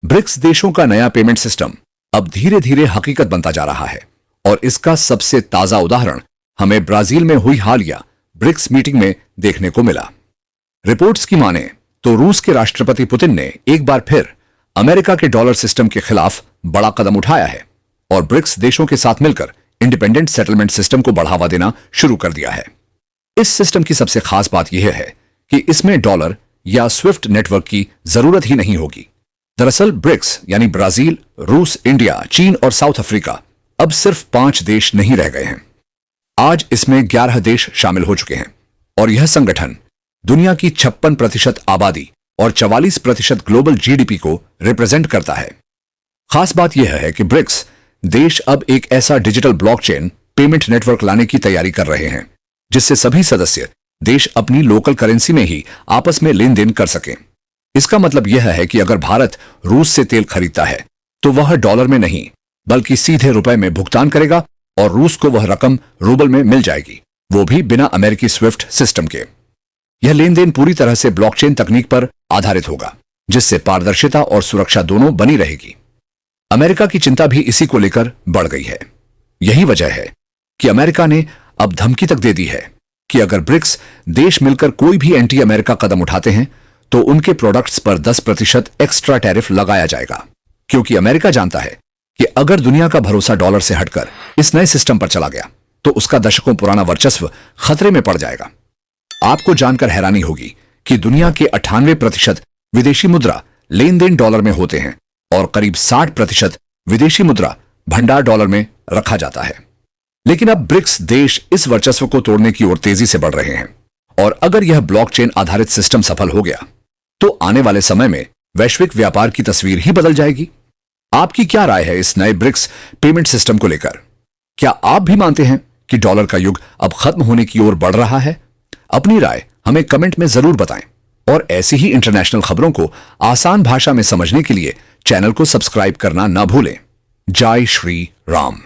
BRICS देशों का नया पेमेंट सिस्टम अब धीरे धीरे हकीकत बनता जा रहा है और इसका सबसे ताजा उदाहरण हमें ब्राजील में हुई हालिया ब्रिक्स मीटिंग में देखने को मिला। रिपोर्ट्स की माने तो रूस के राष्ट्रपति पुतिन ने एक बार फिर अमेरिका के डॉलर सिस्टम के खिलाफ बड़ा कदम उठाया है और ब्रिक्स देशों के साथ मिलकर इंडिपेंडेंट सेटलमेंट सिस्टम को बढ़ावा देना शुरू कर दिया है। इस सिस्टम की सबसे खास बात यह है कि इसमें डॉलर या स्विफ्ट नेटवर्क की जरूरत ही नहीं होगी। दरअसल ब्रिक्स यानी ब्राजील, रूस, इंडिया, चीन और साउथ अफ्रीका अब सिर्फ 5 देश नहीं रह गए हैं। आज इसमें 11 देश शामिल हो चुके हैं और यह संगठन दुनिया की 56% आबादी और 44% ग्लोबल जीडीपी को रिप्रेजेंट करता है। खास बात यह है कि ब्रिक्स देश अब एक ऐसा डिजिटल ब्लॉकचेन पेमेंट नेटवर्क लाने की तैयारी कर रहे हैं जिससे सभी सदस्य देश अपनी लोकल करेंसी में ही आपस में लेन देन कर सकें। इसका मतलब यह है कि अगर भारत रूस से तेल खरीदता है तो वह डॉलर में नहीं बल्कि सीधे रुपए में भुगतान करेगा और रूस को वह रकम रूबल में मिल जाएगी, वो भी बिना अमेरिकी स्विफ्ट सिस्टम के। यह लेन देन पूरी तरह से ब्लॉकचेन तकनीक पर आधारित होगा जिससे पारदर्शिता और सुरक्षा दोनों बनी रहेगी। अमेरिका की चिंता भी इसी को लेकर बढ़ गई है। यही वजह है कि अमेरिका ने अब धमकी तक दे दी है कि अगर ब्रिक्स देश मिलकर कोई भी एंटी अमेरिका कदम उठाते हैं तो उनके प्रोडक्ट्स पर 10% एक्स्ट्रा टैरिफ लगाया जाएगा, क्योंकि अमेरिका जानता है कि अगर दुनिया का भरोसा डॉलर से हटकर इस नए सिस्टम पर चला गया तो उसका दशकों पुराना वर्चस्व खतरे में पड़ जाएगा। आपको जानकर हैरानी होगी कि दुनिया के 98% विदेशी मुद्रा लेन देन डॉलर में होते हैं और करीब 60% विदेशी मुद्रा भंडार डॉलर में रखा जाता है। लेकिन अब ब्रिक्स देश इस वर्चस्व को तोड़ने की ओर तेजी से बढ़ रहे हैं और अगर यह ब्लॉकचेन आधारित सिस्टम सफल हो गया तो आने वाले समय में वैश्विक व्यापार की तस्वीर ही बदल जाएगी। आपकी क्या राय है इस नए ब्रिक्स पेमेंट सिस्टम को लेकर? क्या आप भी मानते हैं कि डॉलर का युग अब खत्म होने की ओर बढ़ रहा है? अपनी राय हमें कमेंट में जरूर बताएं और ऐसी ही इंटरनेशनल खबरों को आसान भाषा में समझने के लिए चैनल को सब्सक्राइब करना ना भूलें। जय श्री राम।